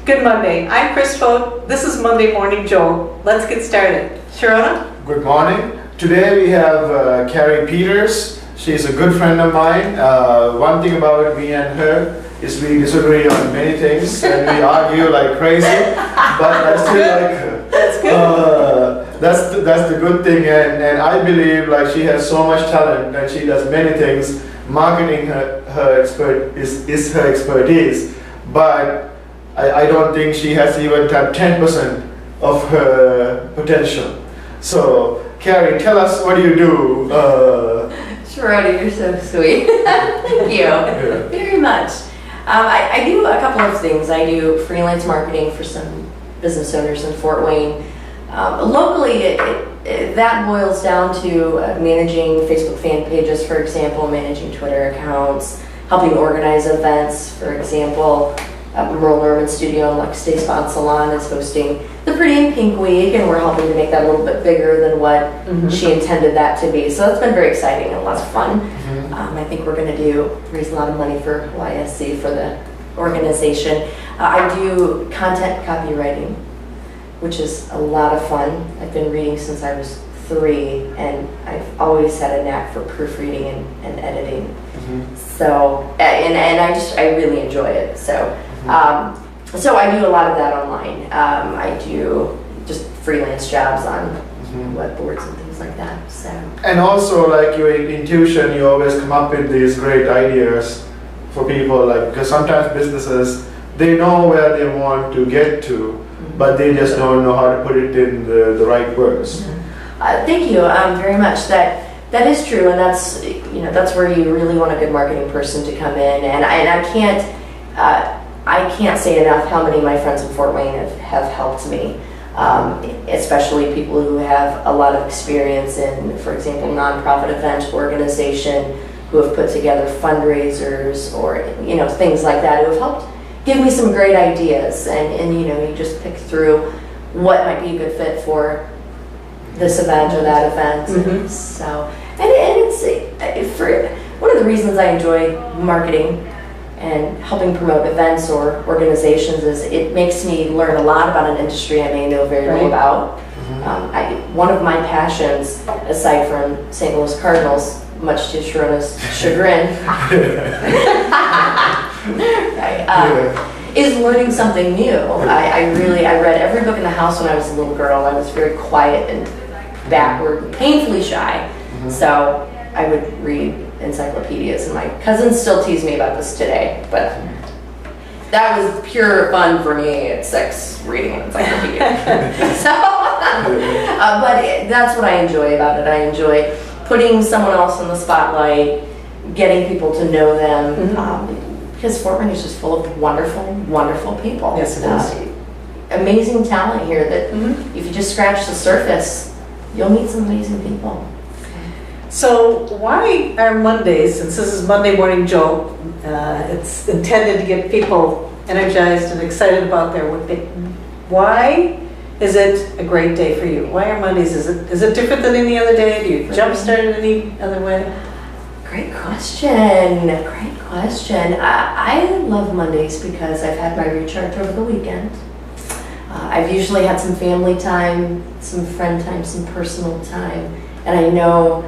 Good Monday. I'm Kris Foate. This is Monday Morning Jolt. Let's get started. Shirona? Good morning. Today we have Kari Peters. She's a good friend of mine. One thing about me and her is we disagree on many things and we argue like crazy, but I still like her. That's good. That's the good thing, and I believe like she has so much talent and she does many things. Marketing is her expertise, but I don't think she has even tapped 10% of her potential. So, Kari, tell us, what do you do? Shirona, you're so sweet. Thank you very much. I do a couple of things. I do freelance marketing for some business owners in Fort Wayne. Locally, that boils down to managing Facebook fan pages, for example, managing Twitter accounts, helping organize events, for example. Merle Norman Studio in Lux Day Spa and Salon is hosting the Pretty in Pink Week, and we're helping to make that a little bit bigger than what she intended that to be. So that's been very exciting and lots of fun. I think we're going to raise a lot of money for YSC for the organization. I do content copywriting, which is a lot of fun. I've been reading since I was 3, and I've always had a knack for proofreading and editing. So, and I really enjoy it. So. So I do a lot of that online. I do just freelance jobs on web boards and things like that. So. And also, like your intuition, you always come up with these great ideas for people. Like, because sometimes businesses, they know where they want to get to, but they just don't know how to put it in the right words. Thank you very much. That is true, and that's where you really want a good marketing person to come in. And I can't say enough how many of my friends in Fort Wayne have helped me, especially people who have a lot of experience in, for example, nonprofit event organization, who have put together fundraisers or things like that, who have helped give me some great ideas. And you just pick through what might be a good fit for this event or that event. And so, and it's for one of the reasons I enjoy marketing and helping promote events or organizations is it makes me learn a lot about an industry I may know very little about. One of my passions, aside from St. Louis Cardinals, much to Shirona's chagrin, is learning something new. I read every book in the house when I was a little girl. I was very quiet and backward, painfully shy. So I would read encyclopedias, and my cousins still tease me about this today, but that was pure fun for me at 6, reading an encyclopedia. But that's what I enjoy about it. I enjoy putting someone else in the spotlight, getting people to know them, because Fort Wayne is just full of wonderful, wonderful people. Yes, it is. Amazing talent here that if you just scratch the surface, you'll meet some amazing people. So why are Mondays, since this is Monday Morning Jolt, it's intended to get people energized and excited about their workday. Why is it a great day for you? Why are Mondays? Is it different than any other day? Do you jumpstart it any other way? Great question. Great question. I love Mondays because I've had my recharge over the weekend. I've usually had some family time, some friend time, some personal time, and I know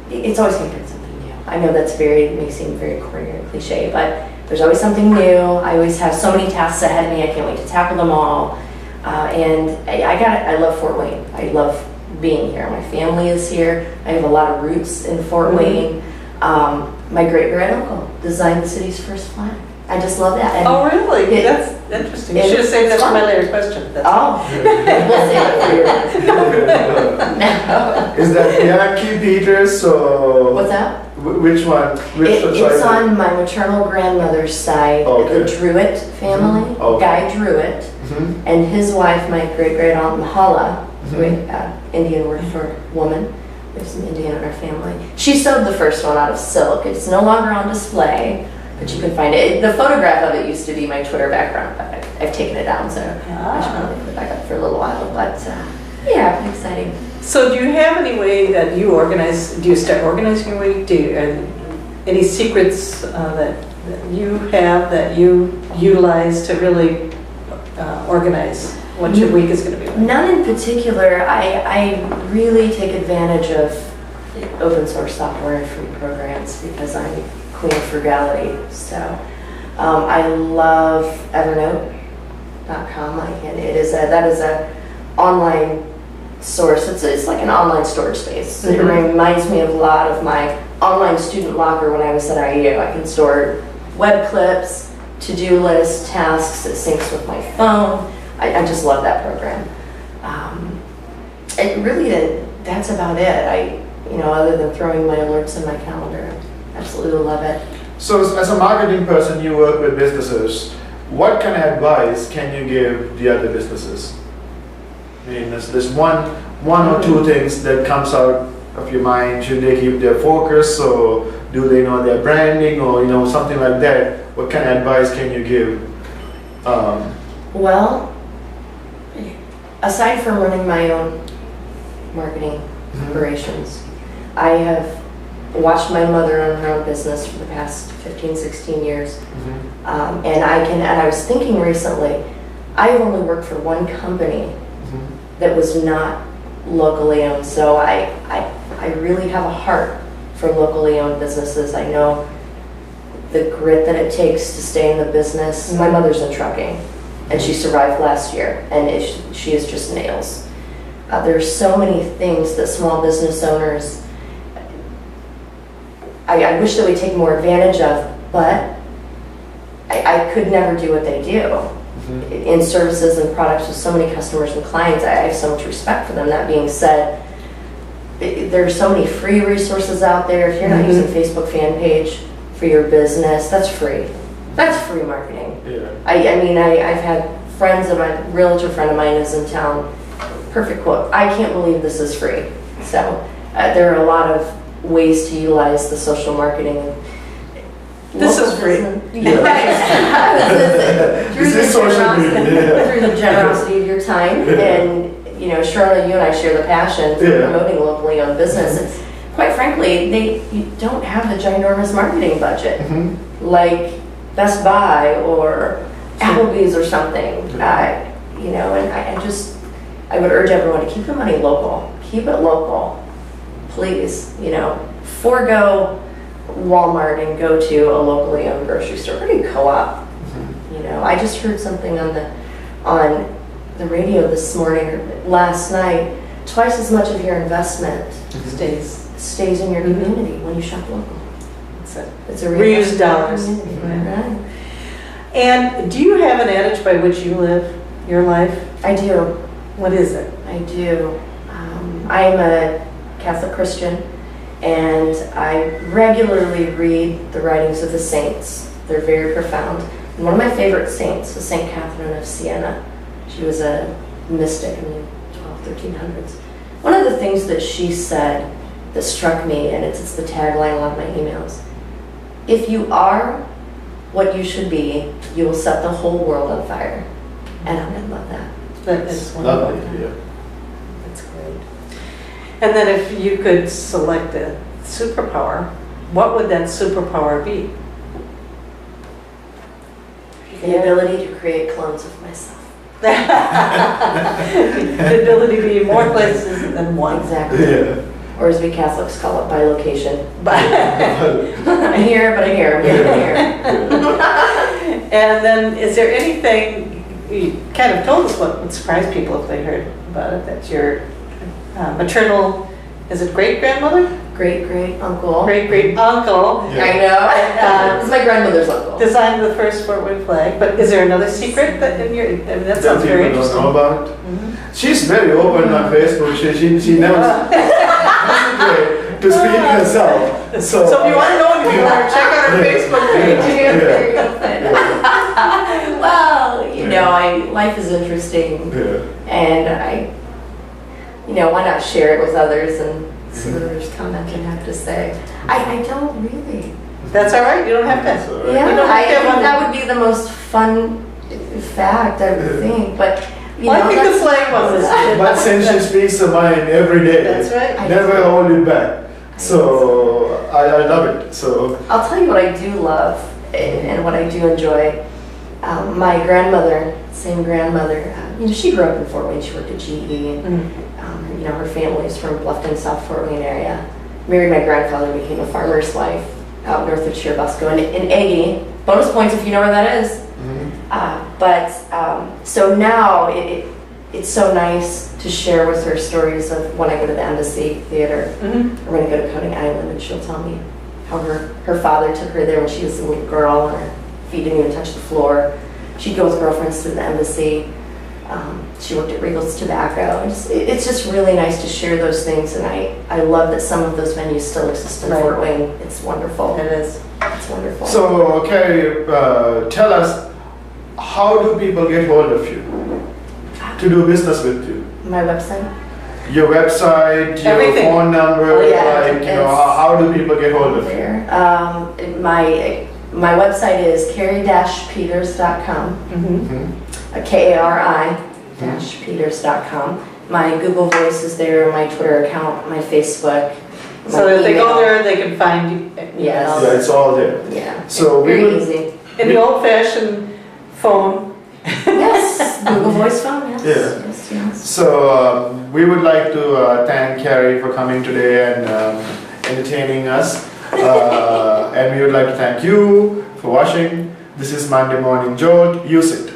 it's always going to be something new. I know that may seem very corny or cliche, but there's always something new. I always have so many tasks ahead of me. I can't wait to tackle them all. And I love Fort Wayne. I love being here. My family is here. I have a lot of roots in Fort Wayne. My great-great-uncle designed the city's first flag. I just love that. And oh, really? That's interesting. You should have saved that for my later question. We'll save it for your no. Is that Yankee Peters or? What's that? Which one? It's on my maternal grandmother's side, the Druitt family. Guy Druitt, and his wife, my great-great-aunt Mahala, Indian word for woman. There's some Indian in our family. She sewed the first one out of silk. It's no longer on display, but you can find it. The photograph of it used to be my Twitter background, but I've taken it down, so I should probably put it back up for a little while. But yeah, exciting. So do you have any way that you organize, do you start organizing your week? Do you, any secrets that you have that you utilize to really organize what your week is going to be like? None in particular. I really take advantage of open source software and free programs because I'm queen of frugality. So I love Evernote.com. That is a online source. It's like an online storage space. It reminds me of a lot of my online student locker when I was at IU. I can store web clips, to-do lists, tasks. It syncs with my phone. I just love that program. That's about it. Other than throwing my alerts in my calendar, I absolutely love it. So as a marketing person, you work with businesses. What kind of advice can you give the other businesses? I mean, there's one or two things that comes out of your mind. Should they keep their focus, or do they know their branding, or something like that? What kind of advice can you give? Well, aside from running my own marketing operations, I have watched my mother run her own business for the past 15, 16 years. And I was thinking recently, I've only worked for one company that was not locally owned. So I really have a heart for locally owned businesses. I know the grit that it takes to stay in the business. My mother's in trucking, and she survived last year, and she is just nails. There's so many things that small business owners, I wish that we take more advantage of, but I could never do what they do. In services and products with so many customers and clients, I have so much respect for them. That being said, there's so many free resources out there. If you're not using Facebook fan page for your business, that's free. That's free marketing. Yeah. I've had friends of mine, realtor friend of mine is in town, perfect quote, "I can't believe this is free." So there are a lot of ways to utilize the social marketing. This is free. Through the generosity of your time, and Shirona, you and I share the passion for promoting locally owned business. And quite frankly, you don't have a ginormous marketing budget like Best Buy or Applebee's or something. And I would urge everyone to keep the money local. Keep it local, please. Forego Walmart and go to a locally owned grocery store, or co-op. I just heard something on the radio this morning or last night. Twice as much of your investment stays in your community when you shop local. It's a reused dollars. Right. And do you have an adage by which you live your life? I do. What is it? I do. I'm a Catholic Christian, and I regularly read the writings of the saints. They're very profound. And one of my favorite saints was St. Catherine of Siena. She was a mystic in the 1300s. One of the things that she said that struck me, and it's the tagline on a lot of my emails: if you are what you should be, you will set the whole world on fire. And I love that. That is wonderful. Lovely, yeah. That's great. And then if you could select a superpower, what would that superpower be? The ability to create clones of myself. The ability to be in more places than one. Exactly. Yeah. Or as we Catholics call it, by location. I'm here, but I'm here. I'm here, but here. And then, is there anything, you kind of told us what would surprise people if they heard about it, that your maternal, is it great-grandmother? Great-great-uncle. Great-great-uncle. Yeah. I know. It's my grandmother's uncle. Designed the first Fort Wayne flag. But is there another secret that in your, that sounds very interesting. Don't know about. She's very open on Facebook. She knows to speak herself. So if you want to know anything, check out her Facebook page. Well, life is interesting, and why not share it with others and see what others comment and have to say. I don't really. That's all right. You don't have to. Right. Yeah, you don't I have to think that would be the most fun fact, I would think. But I think the flag was. But since she speaks her mind every day, That's right. never hold it back. So I love it. So I'll tell you what I do love and what I do enjoy My grandmother, same grandmother, she grew up in Fort Wayne. She worked at GE, and her family's from Bluffton, South Fort Wayne area. Married my grandfather, became a farmer's wife out north of Chirubusco in Aggie. Bonus points if you know where that is. So now it's so nice to share with her stories of when I go to the Embassy Theater, or when I go to Coney Island, and she'll tell me how her father took her there when she was a little girl and her feet didn't even touch the floor. She'd go with girlfriends to the Embassy. She worked at Regal's Tobacco. It's just really nice to share those things, and I love that some of those venues still exist in Fort Wayne. It's wonderful. It is. It's wonderful. So, Kari, tell us, how do people get hold of you to do business with you? My website? Your website, your Everything. phone number, how do people get hold of you? There. My website is kari-peters.com. Kari-peters.com. My Google Voice is there, my Twitter account, my Facebook. So if they go there, they can find you. Yes. Yeah, it's all there. Yeah. So very easy. In the old-fashioned phone. Yes, Google Voice phone, yes. Yeah. Yes. So we would like to thank Kari for coming today and entertaining us. And we would like to thank you for watching. This is Monday Morning Jolt. Use it.